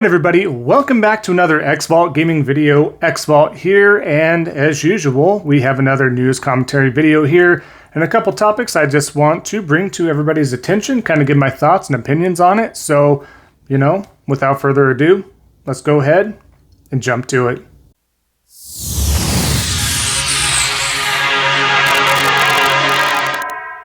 Everybody, welcome back to another Xvault gaming video. Xvault here, and as usual, we have another news commentary video here and a couple topics I just want to bring to everybody's attention, kind of give my thoughts and opinions on it. So, without further ado, let's go ahead and jump to it.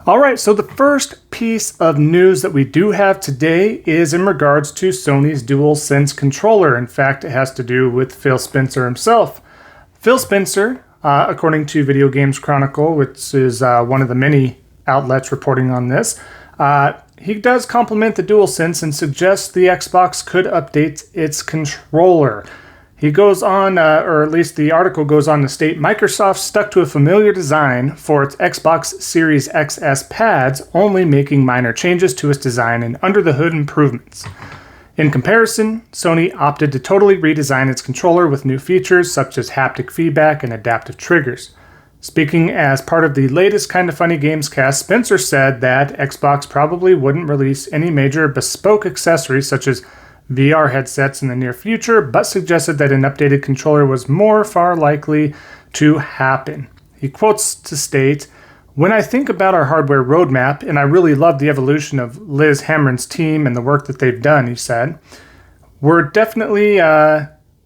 Alright, so the first piece of news that we do have today is in regards to Sony's Dualsense Controller. In fact, it has to do with Phil Spencer himself. Phil Spencer, according to Video Games Chronicle, which is one of the many outlets reporting on this, he does compliment the Dualsense and suggests the Xbox could update its controller. He goes on, or at least the article goes on to state, Microsoft stuck to a familiar design for its Xbox Series XS pads, only making minor changes to its design and under-the-hood improvements. In comparison, Sony opted to totally redesign its controller with new features such as haptic feedback and adaptive triggers. Speaking as part of the latest Kinda Funny Games cast, Spencer said that Xbox probably wouldn't release any major bespoke accessories such as VR headsets in the near future, but suggested that an updated controller was far likely to happen. He quotes to state, "When I think about our hardware roadmap, and I really love the evolution of Liz Hamren's team and the work that they've done," he said, "we're definitely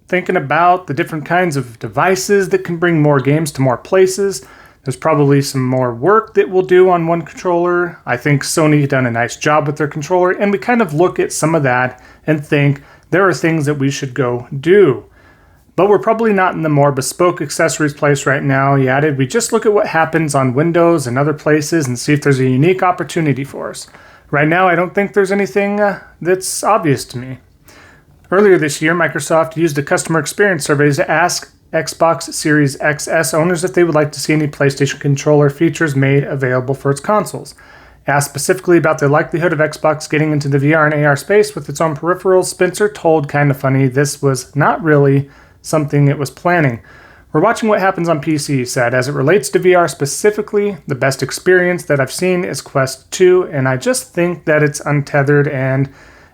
thinking about the different kinds of devices that can bring more games to more places. There's probably some more work that we'll do on one controller. I think Sony done a nice job with their controller, and we kind of look at some of that and think there are things that we should go do. But we're probably not in the more bespoke accessories place right now," he added. "We just look at what happens on Windows and other places and see if there's a unique opportunity for us. Right now, I don't think there's anything that's obvious to me." Earlier this year, Microsoft used a customer experience survey to ask Xbox Series XS owners if they would like to see any PlayStation controller features made available for its consoles. Asked specifically about the likelihood of Xbox getting into the VR and AR space with its own peripherals, Spencer told Kinda Funny this was not really something it was planning. "We're watching what happens on PC," he said. "As it relates to VR specifically, the best experience that I've seen is Quest 2, and I just think that it's untethered and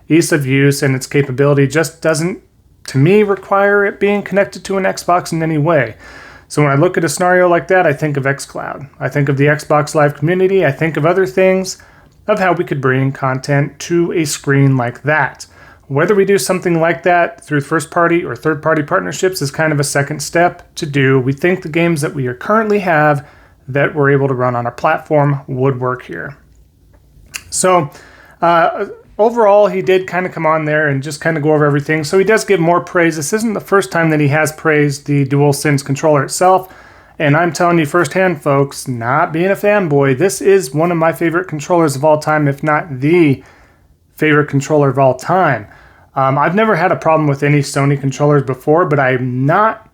ease of use and its capability just doesn't, to me, require it being connected to an Xbox in any way. So when I look at a scenario like that, I think of xCloud. I think of the Xbox Live community. I think of other things of how we could bring content to a screen like that. Whether we do something like that through first-party or third-party partnerships is kind of a second step to do. We think the games that we currently have that we're able to run on our platform would work here." So, overall, he did kind of come on there and just kind of go over everything. So he does give more praise. This isn't the first time that he has praised the DualSense controller itself. And I'm telling you firsthand, folks, not being a fanboy, this is one of my favorite controllers of all time, if not the favorite controller of all time. I've never had a problem with any Sony controllers before, but I'm not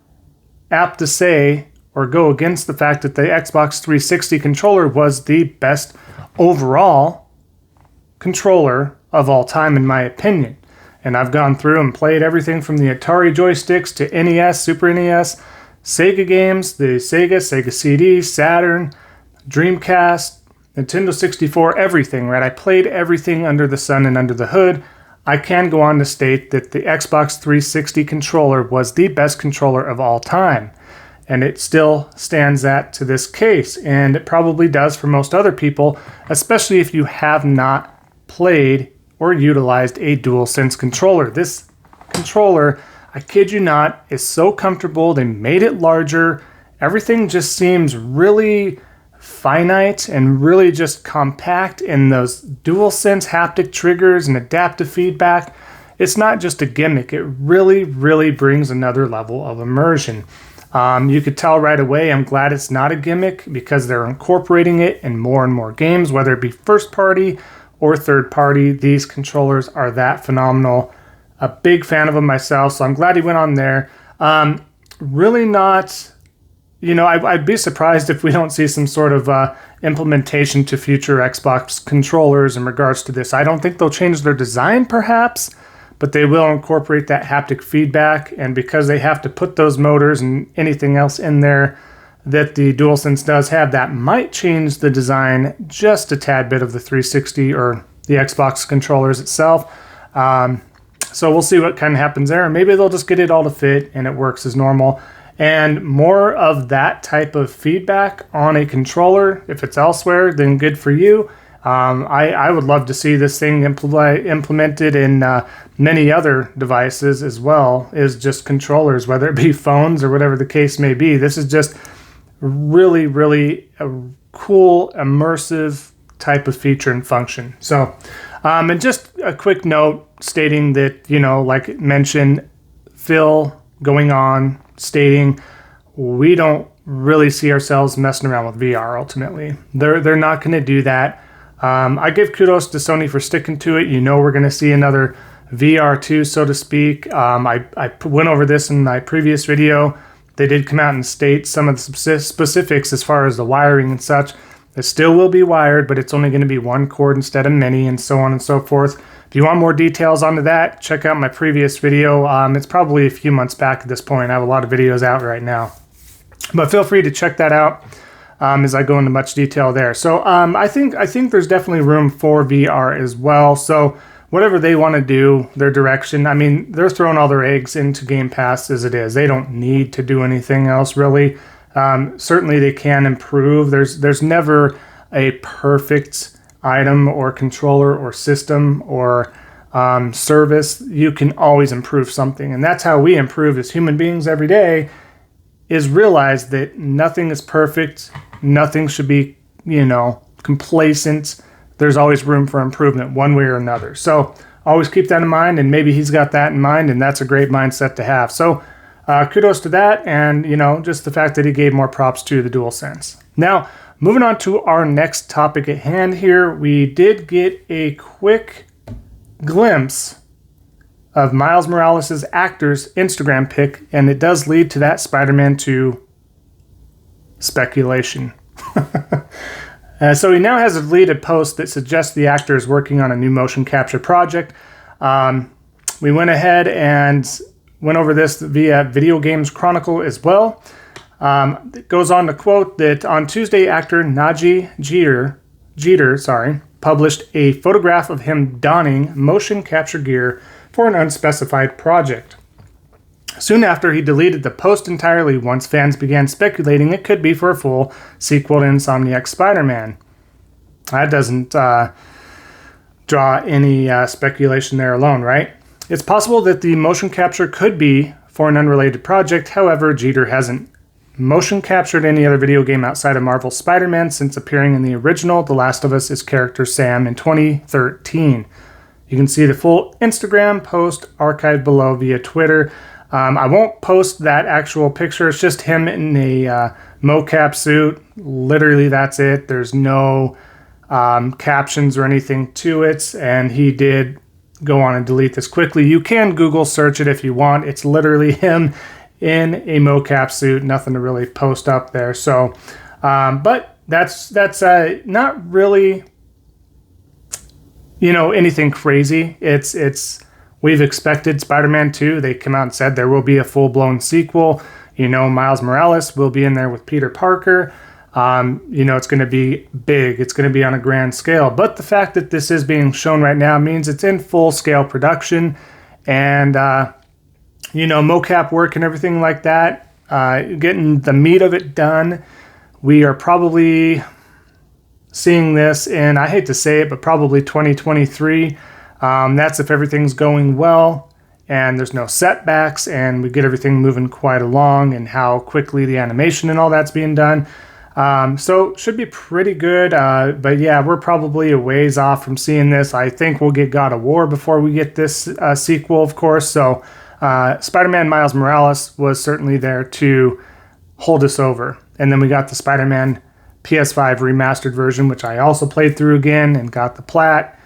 apt to say or go against the fact that the Xbox 360 controller was the best overall controller of all time, in my opinion. And I've gone through and played everything from the Atari joysticks to NES, Super NES, Sega games, the Sega CD, Saturn, Dreamcast, Nintendo 64, everything, right? I played everything under the sun and under the hood. I can go on to state that the Xbox 360 controller was the best controller of all time. And it still stands that to this case. And it probably does for most other people, especially if you have not played or utilized a DualSense controller. This controller, I kid you not, is so comfortable. They made it larger. Everything just seems really finite and really just compact, and those DualSense haptic triggers and adaptive feedback, it's not just a gimmick. It really, really brings another level of immersion. You could tell right away, I'm glad it's not a gimmick because they're incorporating it in more and more games, whether it be first party or third party. These controllers are that phenomenal. A big fan of them myself, so I'm glad he went on there. Really not, I'd be surprised if we don't see some sort of implementation to future Xbox controllers in regards to this. I don't think they'll change their design perhaps, but they will incorporate that haptic feedback, and because they have to put those motors and anything else in there that the DualSense does have, that might change the design just a tad bit of the 360 or the Xbox controllers itself. So we'll see what kind of happens there. Maybe they'll just get it all to fit and it works as normal. And more of that type of feedback on a controller, if it's elsewhere, then good for you. I would love to see this thing implemented in many other devices as well as just controllers, whether it be phones or whatever the case may be. This is just really, really a cool, immersive type of feature and function. So, and just a quick note stating that, like mentioned, Phil going on stating we don't really see ourselves messing around with VR ultimately. They're not going to do that. I give kudos to Sony for sticking to it. We're going to see another VR2, so to speak. I went over this in my previous video. They did come out and state some of the specifics as far as the wiring and such. It still will be wired, but it's only going to be one cord instead of many, and so on and so forth. If you want more details onto that, check out my previous video. It's probably a few months back at this point. I have a lot of videos out right now. But feel free to check that out as I go into much detail there. So I think there's definitely room for VR as well. So whatever they want to do, their direction, they're throwing all their eggs into Game Pass as it is. They don't need to do anything else really. Certainly they can improve. There's never a perfect item or controller or system or service. You can always improve something. And that's how we improve as human beings every day, is realize that nothing is perfect. Nothing should be, complacent. There's always room for improvement one way or another. So always keep that in mind, and maybe he's got that in mind, and that's a great mindset to have. So kudos to that, and just the fact that he gave more props to the DualSense. Now, moving on to our next topic at hand here, we did get a quick glimpse of Miles Morales' actor's Instagram pic, and it does lead to that Spider-Man 2 speculation. So he now has a deleted post that suggests the actor is working on a new motion capture project. We went ahead and went over this via Video Games Chronicle as well. It goes on to quote that on Tuesday, actor Najee Jeter, published a photograph of him donning motion capture gear for an unspecified project. Soon after, he deleted the post entirely once fans began speculating it could be for a full sequel to Insomniac's Spider-Man. That doesn't draw any speculation there alone, right? It's possible that the motion capture could be for an unrelated project. However, Jeter hasn't motion captured any other video game outside of Marvel's Spider-Man since appearing in the original The Last of Us as character Sam in 2013. You can see the full Instagram post archived below via Twitter. I won't post that actual picture. It's just him in a mocap suit. Literally, that's it. There's no captions or anything to it. And he did go on and delete this quickly. You can Google search it if you want. It's literally him in a mocap suit. Nothing to really post up there. So, but that's not really, anything crazy. We've expected Spider-Man 2. They come out and said there will be a full-blown sequel. Miles Morales will be in there with Peter Parker. It's going to be big. It's going to be on a grand scale. But the fact that this is being shown right now means it's in full-scale production. And, mocap work and everything like that, getting the meat of it done. We are probably seeing this in, I hate to say it, but probably 2023. That's if everything's going well and there's no setbacks and we get everything moving quite along and how quickly the animation and all that's being done. So should be pretty good. But yeah, we're probably a ways off from seeing this. I think we'll get God of War before we get this sequel, of course. So Spider-Man Miles Morales was certainly there to hold us over. And then we got the Spider-Man PS5 remastered version, which I also played through again and got the plat.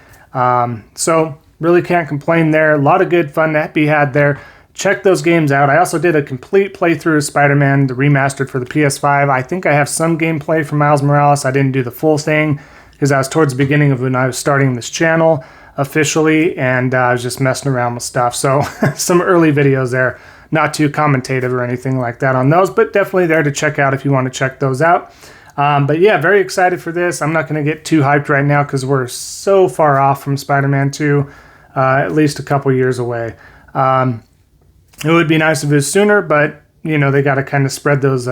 So really can't complain there. A lot of good fun to be had there. Check those games out. I also did a complete playthrough of Spider-Man, the remastered for the PS5. I think I have some gameplay for Miles Morales. I didn't do the full thing because I was towards the beginning of when I was starting this channel officially, and I was just messing around with stuff. So some early videos there. Not too commentative or anything like that on those, but definitely there to check out if you want to check those out. But yeah, very excited for this. I'm not going to get too hyped right now because we're so far off from Spider-Man 2. at least a couple years away. It would be nice if it was sooner, but you know, they got to kind of spread those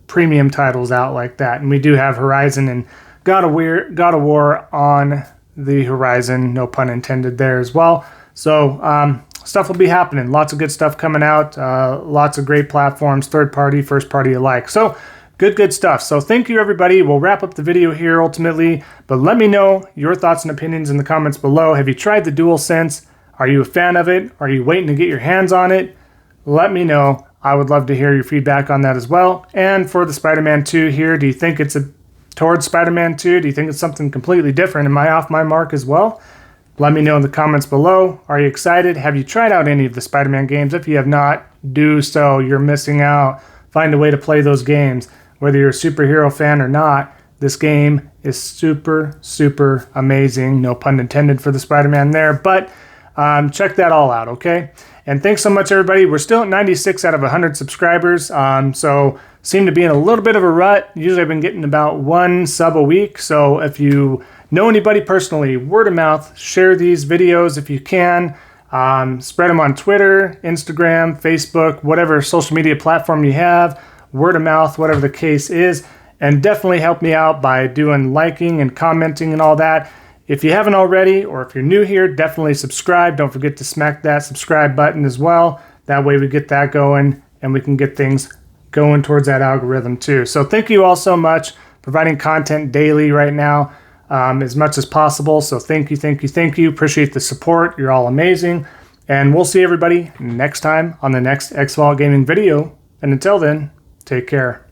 premium titles out like that. And we do have Horizon and God of War on the horizon, no pun intended there as well. So stuff will be happening. Lots of good stuff coming out. Lots of great platforms, third party, first party alike. So good stuff. So thank you, everybody. We'll wrap up the video here ultimately, but let me know your thoughts and opinions in the comments below. Have you tried the Dualsense? Are you a fan of it? Are you waiting to get your hands on it? Let me know. I would love to hear your feedback on that as well. And for the Spider-Man 2 here, do you think it's towards Spider-Man 2? Do you think it's something completely different? Am I off my mark as well? Let me know in the comments below. Are you excited? Have you tried out any of the Spider-Man games? If you have not, do so. You're missing out. Find a way to play those games. Whether you're a superhero fan or not, this game is super amazing. No pun intended for the Spider-Man there, but check that all out, okay? And thanks so much, everybody. We're still at 96 out of 100 subscribers, so seem to be in a little bit of a rut. Usually I've been getting about 1 sub a week, so if you know anybody personally, word of mouth, share these videos if you can. Spread them on Twitter, Instagram, Facebook, whatever social media platform you have. Word of mouth, whatever the case is. And definitely help me out by doing liking and commenting and all that. If you haven't already, or if you're new here, definitely subscribe. Don't forget to smack that subscribe button as well. That way we get that going and we can get things going towards that algorithm too. So thank you all so much. Providing content daily right now as much as possible. So thank you. Appreciate the support. You're all amazing. And we'll see everybody next time on the next Xvault Gaming video. And until then, take care.